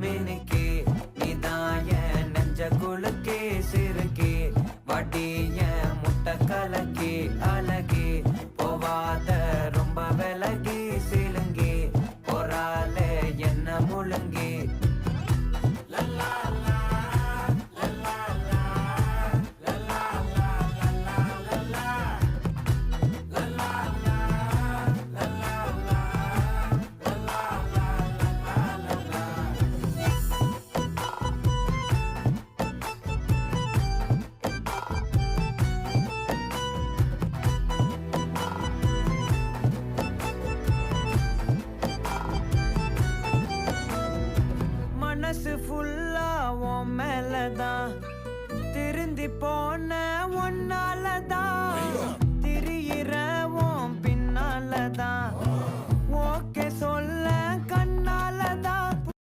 மினுக்கே நீதான் என் நெஞ்ச குலுக்கே சிறுக்கே வடிய முட்டை கலக்கே அழகே போவாத ரொம்ப விலகி சிலுங்கி போறாலே என்ன முழுங்கி மனசு ஃபுல்லா உன் மேலதான் திருந்தி போன ஒன்னாலதான் திரியிற உன் பின்னாலதான்